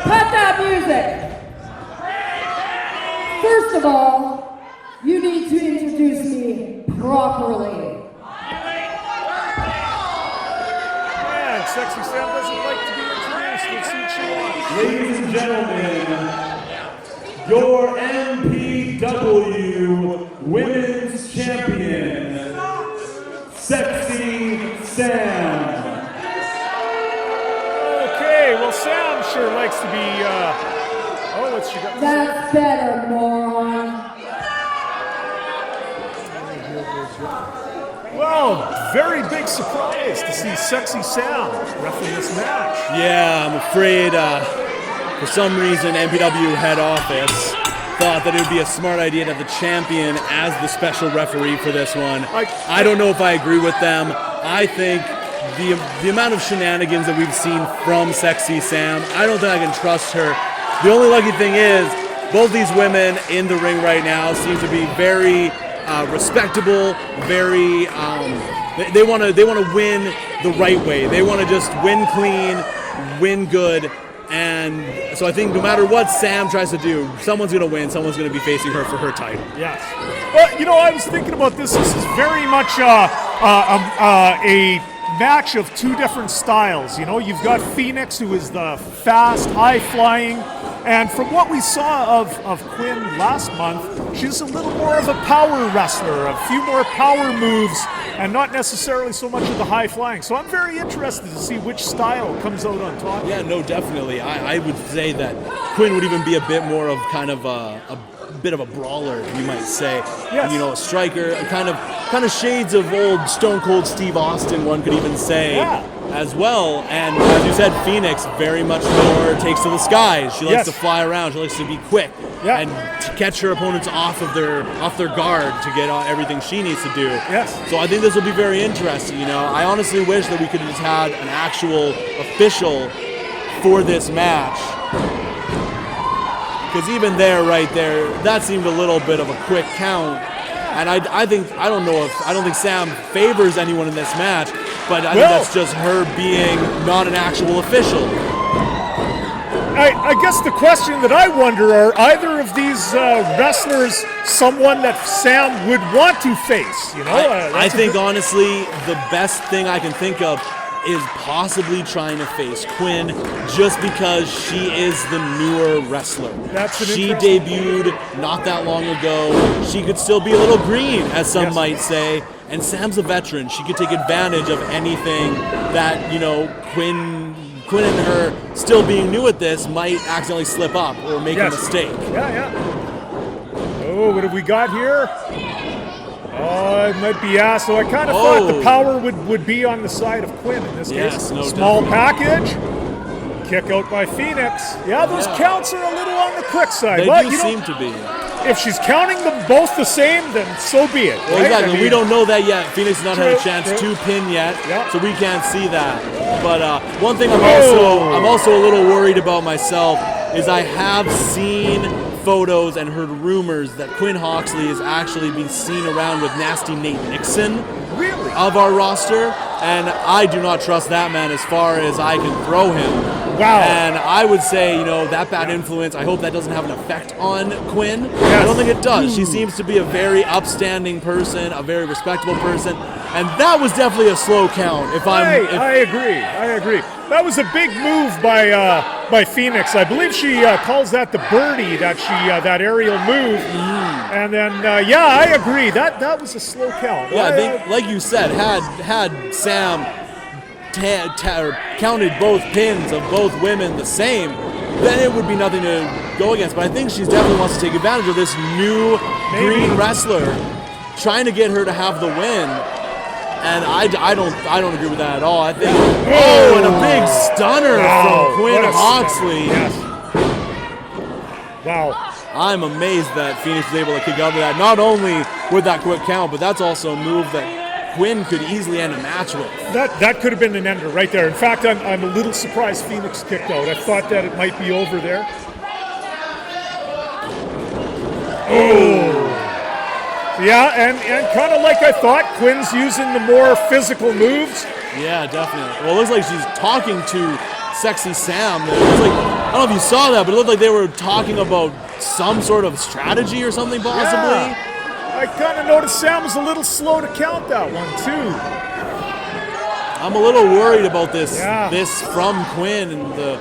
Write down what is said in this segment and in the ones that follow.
Cut that music! First of all, you need to introduce me properly. Man, Sexy Sam doesn't like to be introduced. Let's see what she wants. Ladies and gentlemen, your MPW Women's Champion, Sexy Sam. Okay, well, Sam sure likes to be, oh, what's she got? That's better, moron. Well, very big surprise to see Sexy Sam reffing this match. Yeah, I'm afraid for some reason MPW head office thought that it would be a smart idea to have the champion as the special referee for this one. I don't know if I agree with them. I think the amount of shenanigans that we've seen from Sexy Sam, I don't think I can trust her. The only lucky thing is both these women in the ring right now seem to be very respectable, very they want to win the right way. They want to just win clean, win good. And so I think no matter what Sam tries to do, someone's going to win. Someone's going to be facing her for her title. Yes. Well, you know, I was thinking about this. This is very much a match of two different styles. You know, you've got Pheonix, who is the fast, high-flying, and from what we saw of Quin last month, she's a little more of a power wrestler, a few more power moves, and not necessarily so much of the high-flying. So I'm very interested to see which style comes out on top. Yeah, no, definitely. I would say that Quin would even be a bit more of kind of a bit of a brawler, you might say. Yes. You know, a striker, kind of shades of old Stone Cold Steve Austin, one could even say, as well. And as you said, Pheonix very much more takes to the skies. She likes to fly around. She likes to be quick and to catch her opponents off their guard to get everything she needs to do. Yes. So I think this will be very interesting. You know, I honestly wish that we could have just had an actual official for this match. Because even right there, that seemed a little bit of a quick count. And I don't think Sam favors anyone in this match, but I think that's just her being not an actual official. I guess the question that I wonder, are either of these wrestlers someone that Sam would want to face? You know, I think honestly, the best thing I can think of is possibly trying to face Quin, just because she is the newer wrestler. She debuted not that long ago. She could still be a little green, as some might say, and Sam's a veteran. She could take advantage of anything that, you know, Quin and her still being new at this might accidentally slip up or make a mistake. Oh, what have we got here? Oh, it might be so I kind of thought the power would be on the side of Quin in this case. No, small package. Kick out by Pheonix. Yeah, those counts are a little on the quick side. They do seem to be. if she's counting them both the same, then so be it. Well, right? exactly. I mean, We don't know that yet. Pheonix has not had a True, chance true. to pin yet, Yeah. so we can't see that. But one thing I'm also a little worried about myself is I have seen photos and heard rumors that Quin Hawksley is actually being seen around with nasty Nate Nixon Really? of our roster, and I do not trust that man as far as I can throw him. Wow. And I would say, that bad influence, I hope that doesn't have an effect on Quinn. I don't think it does. She seems to be a very upstanding person, a very respectable person, and that was definitely a slow count. I agree. That was a big move by Pheonix. I believe she calls that the birdie, that aerial move. And then, I agree. That was a slow count. Yeah, I think, like you said, had Sam counted both pins of both women the same, then it would be nothing to go against. But I think she definitely wants to take advantage of this new green wrestler, trying to get her to have the win. And I don't agree with that at all. I think and a big stunner from Quin Hawksley. Yes. Wow. I'm amazed that Pheonix was able to kick out of that. Not only with that quick count, but that's also a move that Quinn could easily end a match with. That could have been an ender right there. In fact, I'm a little surprised Pheonix kicked out. I thought that it might be over there. Yeah, and kind of like I thought, Quinn's using the more physical moves. Yeah, definitely. Well, it looks like she's talking to Sexy Sam. It looks like, I don't know if you saw that, but it looked like they were talking about some sort of strategy or something, possibly. Yeah. I kind of noticed Sam was a little slow to count that one, too. I'm a little worried about this Yeah. this from Quinn. And a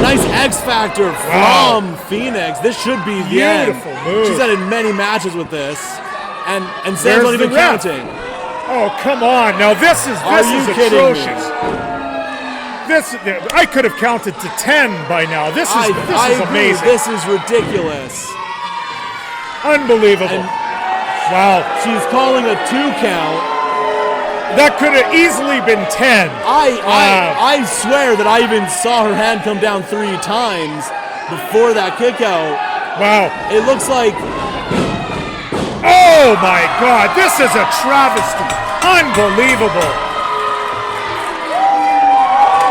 nice X Factor from Pheonix. This should be the end. Beautiful move. She's had in many matches with this. And Sam's not even counting. Oh, come on. Now, this is kidding me? atrocious. I could have counted to 10 by now. This is agree. amazing. This is ridiculous. Unbelievable. Wow. She's calling a 2 count. That could have easily been 10. I swear that I even saw her hand come down 3 times before that kick out. Wow. It looks like... Oh my God, this is a travesty. Unbelievable.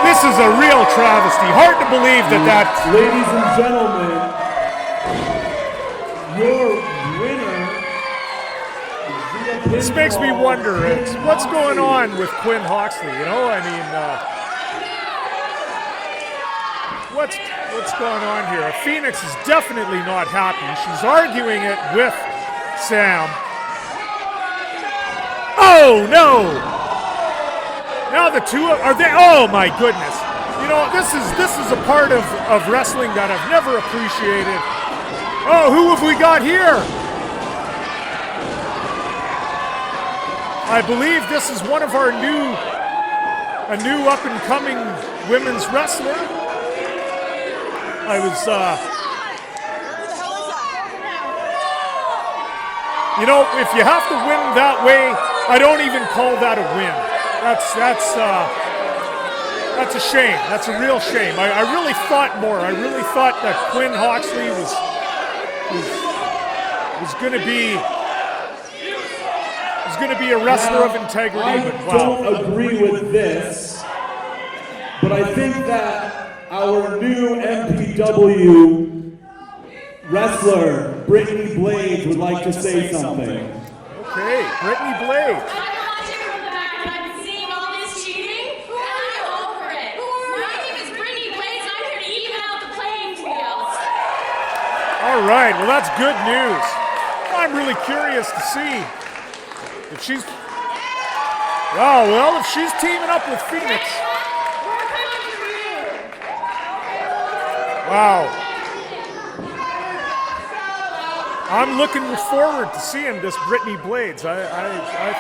This is a real travesty. Hard to believe that. Ladies and gentlemen, your winner. This makes me wonder, what's going on with Quin Hawksley? What's going on here? Pheonix is definitely not happy. She's arguing it with Sam. Oh no! Now the two are they? Oh my goodness! This is a part of wrestling that I've never appreciated. Oh, who have we got here? I believe this is one of our new up-and-coming women's wrestler. If you have to win that way, I don't even call that a win. That's a shame. That's a real shame. I really thought more. I really thought that Quin Hawksley was going to be. He's going to be a wrestler of integrity, I don't agree with this, but I think that our new MPW wrestler, Brittany Blades, would like to say something. Okay, Brittany Blades. I've been watching from the back and I've been seeing all this cheating, and I'm over it. My name is Brittany Blades, and I'm here to even out the playing field. All right, well that's good news. I'm really curious to see if she's... if she's teaming up with Pheonix. We're coming for you. Wow. I'm looking forward to seeing this Brittany Blades. I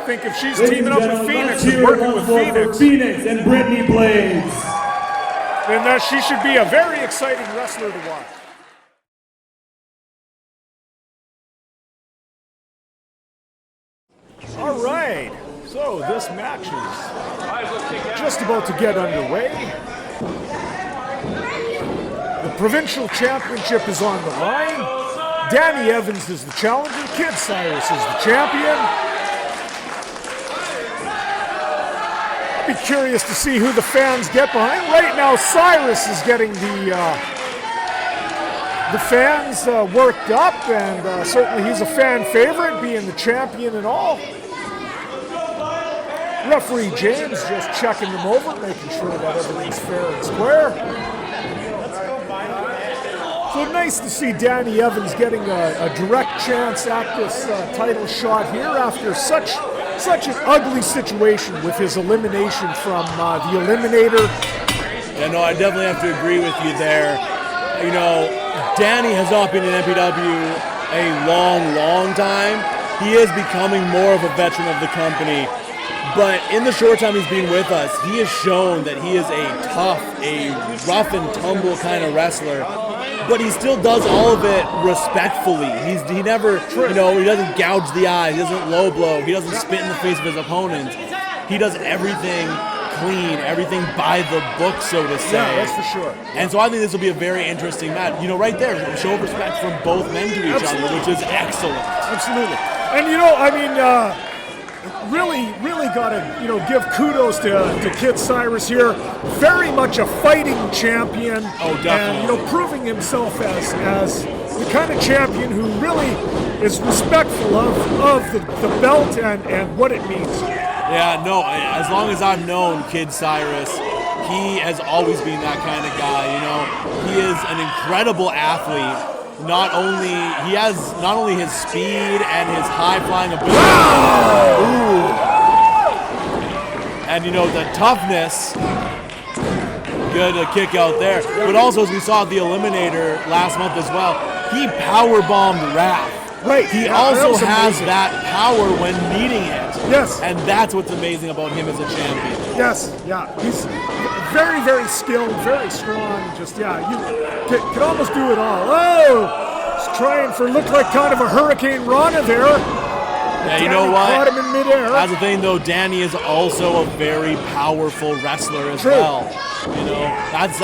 think if she's teaming up with Pheonix and working with Pheonix and Brittany Blades, then she should be a very exciting wrestler to watch. All right, so this match is just about to get underway. The provincial championship is on the line. Danny Evans is the challenger. Kid Cyrus is the champion. I'd be curious to see who the fans get behind. Right now, Cyrus is getting the fans worked up, and certainly he's a fan favorite, being the champion and all. Referee James just checking them over, making sure that everything's fair and square. So nice to see Danny Evans getting a direct chance at this title shot here after such an ugly situation with his elimination from the Eliminator. Yeah, no, I definitely have to agree with you there. You know, Danny has not been in MPW a long time. He is becoming more of a veteran of the company. But in the short time he's been with us, he has shown that he is a tough, a rough and tumble kind of wrestler. But he still does all of it respectfully. He never, you know, he doesn't gouge the eye, he doesn't low blow, he doesn't spit in the face of his opponent. He does everything clean, everything by the book, so to say. Yeah, that's for sure. And so I think this will be a very interesting match. You know, right there, show of respect from both men to each other, which is excellent. Absolutely. And you know, I mean, really gotta, you know, give kudos to Kid Cyrus here. Very much a fighting champion. Oh, definitely. And, you know, proving himself as the kind of champion who really is respectful of the belt and what it means. Yeah, no, as long as I've known Kid Cyrus, he has always been that kind of guy, you know. He is an incredible athlete. Not only his speed and his high-flying ability. And, you know, the toughness. Good kick out there. But also, as we saw at the Eliminator last month as well, he powerbombed Raph. Right. He also has that power when needing it. Yes. And that's what's amazing about him as a champion. Yes, yeah. He's very skilled, very strong. Just, yeah, you can almost do it all. Oh! He's trying for, looked like kind of a Hurricane Rana there. Yeah, you know what? Caught him in midair. That's the thing, though. Danny is also a very powerful wrestler as well. You know, that's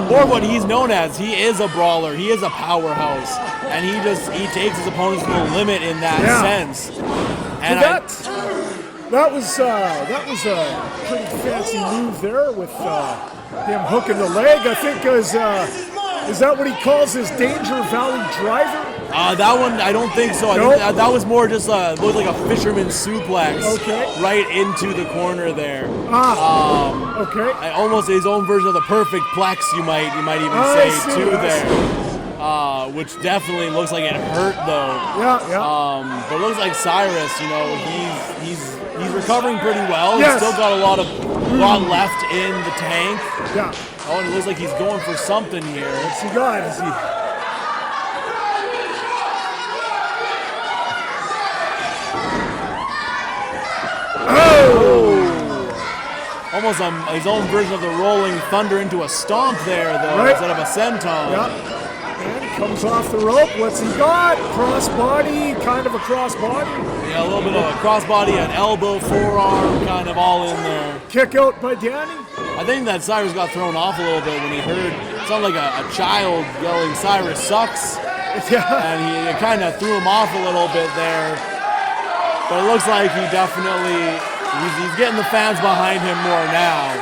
more of what he's known as. He is a brawler. He is a powerhouse, and he takes his opponents to the limit in that sense. And that was a pretty fancy move there with him hooking the leg. I think is that what he calls his Danger Valley Driver? That one, I don't think so. I think that was more just looked like a fisherman's suplex right into the corner there. Okay. Almost his own version of the perfect plex, you might even say too there. Which definitely looks like it hurt though. Yeah. But it looks like Cyrus, you know, he's recovering pretty well. He's still got a lot left in the tank. Yeah. Oh, and it looks like he's going for something here. What's he got? Is he? Almost his own version of the rolling thunder into a stomp there, though, instead of a senton. Yeah. And comes off the rope. What's he got? Crossbody, kind of a crossbody. Yeah, a little bit of a crossbody, an elbow, forearm, kind of all in there. Kick out by Danny. I think that Cyrus got thrown off a little bit when he heard, it sounded like a child yelling, "Cyrus sucks." Yeah. And he kind of threw him off a little bit there. But it looks like he definitely, he's getting the fans behind him more now.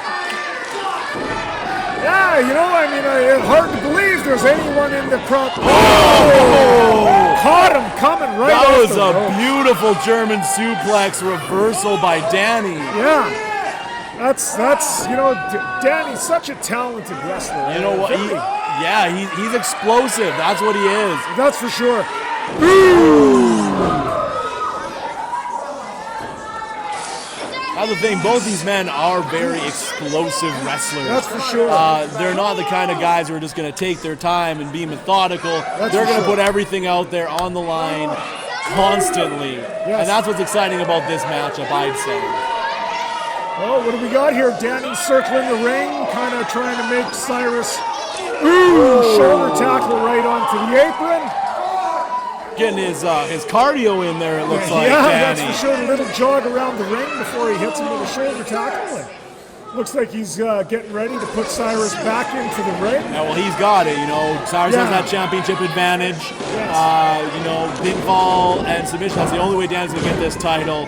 Yeah, you know, I mean, it's hard to believe there's anyone in the crowd. Oh! Caught him coming right off the rope. That was a beautiful German suplex reversal by Danny. Yeah. That's you know, Danny's such a talented wrestler. You know what? He's explosive. That's what he is. That's for sure. That's the thing, both these men are very explosive wrestlers. That's for sure. They're not the kind of guys who are just going to take their time and be methodical. They're going to put everything out there on the line constantly. Yes. And that's what's exciting about this matchup, I'd say. Well, what do we got here? Danny circling the ring, kind of trying to make Cyrus shoulder tackle right onto the apron. Getting his cardio in there, it looks like, yeah, Danny. That's for sure. A little jog around the ring before he hits him with a shoulder tackle. Looks like he's getting ready to put Cyrus back into the ring. Yeah, well, he's got it. You know, Cyrus has that championship advantage. Yes. You know, pinfall and submission. That's the only way Dan's going to get this title.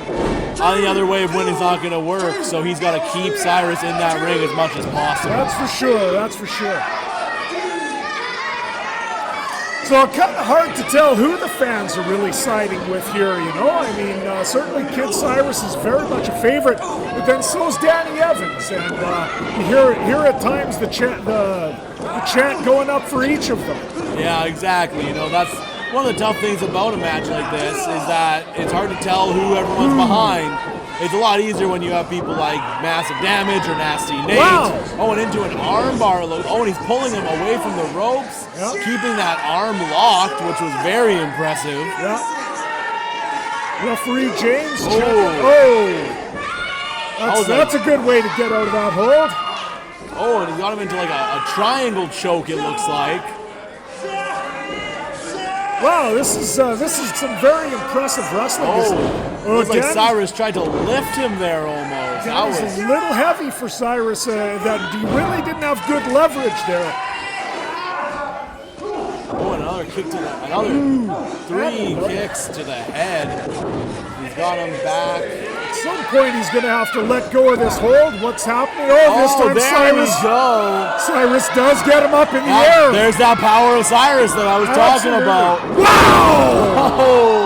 Any other way of winning is not going to work. So he's got to keep Cyrus in that ring as much as possible. That's for sure. That's for sure. So it's kind of hard to tell who the fans are really siding with here, you know? I mean, certainly Kid Cyrus is very much a favorite, but then so is Danny Evans. And you hear at times the chant going up for each of them. Yeah, exactly. You know, that's one of the tough things about a match like this is that it's hard to tell who everyone's behind. It's a lot easier when you have people like Massive Damage or Nasty Nate. Wow. Oh, and into an armbar. Oh, and he's pulling him away from the ropes, keeping that arm locked, which was very impressive. Yeah. Referee James. That's a good way to get out of that hold. Oh, and he got him into like a triangle choke, it looks like. Wow, this is some very impressive wrestling. Looks like Cyrus tried to lift him there almost. That was a little heavy for Cyrus. That he really didn't have good leverage there. Oh, another kick to another 3 kicks to the head. He's got him back. At some point, he's going to have to let go of this hold. What's happening? This time Cyrus does get him up in the air. There's that power of Cyrus that I was talking about. Wow!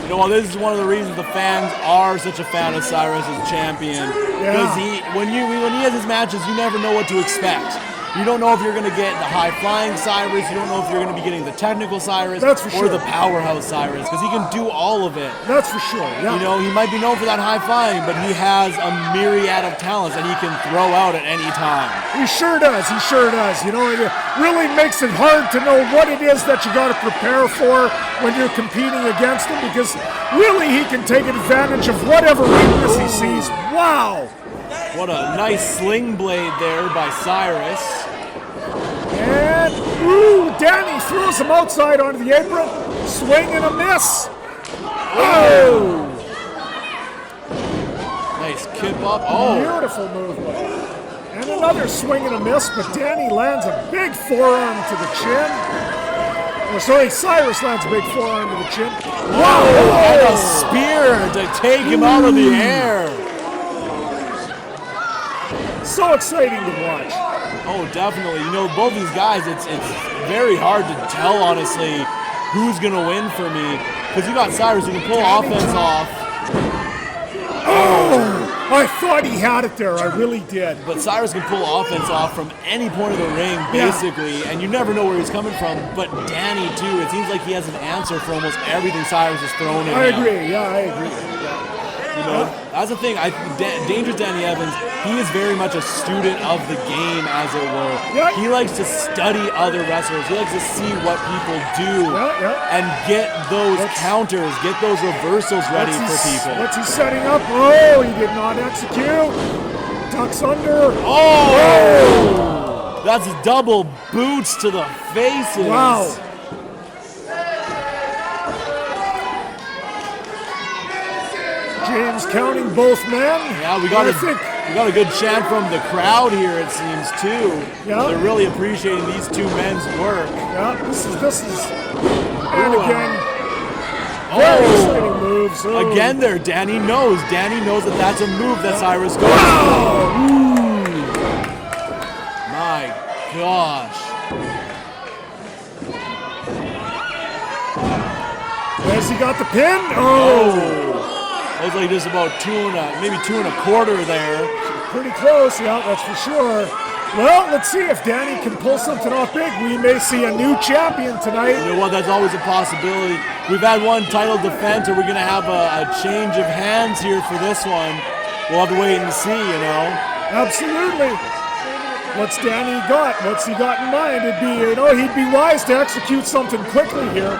You know, well, this is one of the reasons the fans are such a fan of Cyrus as champion. Because when he has his matches, you never know what to expect. You don't know if you're going to get the high-flying Cyrus. You don't know if you're going to be getting the technical Cyrus or the powerhouse Cyrus, because he can do all of it. That's for sure, yeah. You know, he might be known for that high-flying, but he has a myriad of talents that he can throw out at any time. He sure does. He sure does. You know, it really makes it hard to know what it is that you got to prepare for when you're competing against him, because really he can take advantage of whatever weakness he sees. Wow! What a nice sling blade there by Cyrus. And, Danny throws him outside onto the apron. Swing and a miss. Oh! Nice kip up. Oh! Beautiful movement. And another swing and a miss, but Danny lands a big forearm to the chin. Cyrus lands a big forearm to the chin. Wow! And a spear to take him out of the air. So exciting to watch. Oh, definitely. You know, both these guys, it's very hard to tell, honestly, who's going to win for me. Because you got Cyrus who can pull offense off. Oh! I thought he had it there. I really did. But Cyrus can pull offense off from any point of the ring, basically, and you never know where he's coming from. But Danny, too, it seems like he has an answer for almost everything Cyrus has thrown at him. I agree. Yeah, I agree. You know, that's the thing. Dangerous Danny Evans, he is very much a student of the game, as it were. Yeah. He likes to study other wrestlers. He likes to see what people do and get those counters, get those reversals ready for people. What's he setting up? Oh, he did not execute. Ducks under. Oh! That's double boots to the faces. Wow. James counting both men. Yeah, we got a good chant from the crowd here, it seems, too. Yeah. They're really appreciating these two men's work. Yeah, this is and again, very exciting moves. Oh. Again there, Danny knows that that's a move that Cyrus goes for. My gosh. Has he got the pin? Oh. Looks like just about maybe 2 1/4 there. Pretty close, yeah, that's for sure. Well, let's see if Danny can pull something off big. We may see a new champion tonight. You know what? That's always a possibility. We've had one title defense. Are we going to have a change of hands here for this one? We'll have to wait and see, you know. Absolutely. What's Danny got? What's he got in mind? He'd be wise to execute something quickly here.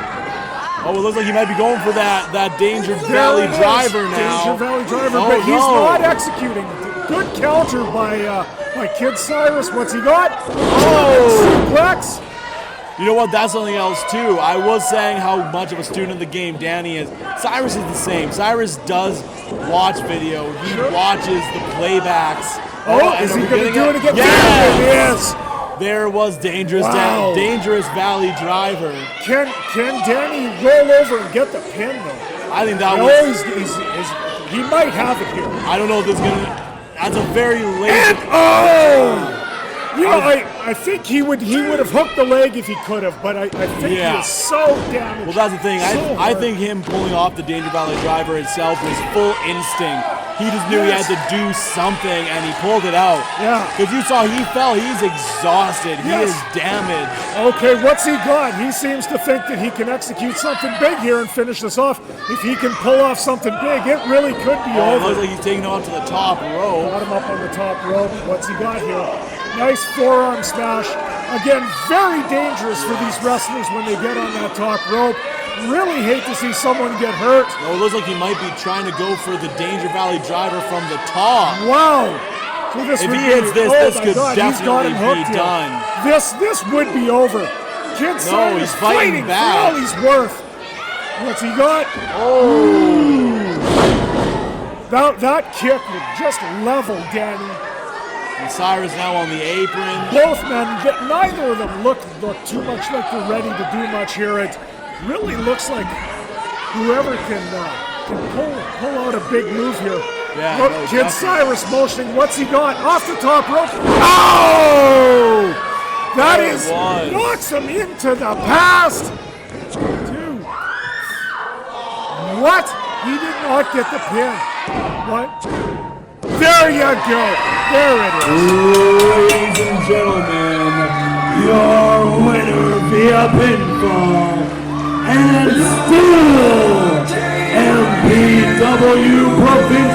Oh, it looks like he might be going for that Danger Valley driver now. Danger Valley driver, but he's not executing. Good counter by Kid Cyrus. What's he got? Oh! Suplex. You know what? That's something else too. I was saying how much of a student of the game Danny is. Cyrus is the same. Cyrus does watch video. He watches the playbacks. Is he going to do it again? Yes! There was dangerous Valley driver. Can Danny roll over and get the pin though? I think that was. He might have it here. I don't know if this is going to. That's a very late. I think he would have hooked the leg if he could have, but I think he is so damaged. Well, that's the thing. I think him pulling off the Danger Valley driver itself was full instinct. He just knew he had to do something, and he pulled it out. Yeah. Because you saw he fell. He's exhausted. He is damaged. Okay, what's he got? He seems to think that he can execute something big here and finish this off. If he can pull off something big, it really could be over. It looks like he's taking him off to the top rope. Got him up on the top rope. What's he got here? Nice forearm smash. Again, very dangerous for these wrestlers when they get on that top rope. Really hate to see someone get hurt. It looks like he might be trying to go for the Danger Valley driver from the top. Wow. If he hits this could definitely be done. This would be over. Kid Cyrus he's fighting back. For all he's worth. What's he got? That kick would just level Danny. And Cyrus now on the apron. Both men, neither of them look too much like they're ready to do much here. It really looks like whoever can pull out a big move here. Yeah, look, Kid Cyrus motioning. What's he got? Off the top rope. Oh! That knocks him into the past. Dude. What? He did not get the pin. What? There you go. There it is. Ladies and gentlemen, your winner via pinfall and still MPW Provincial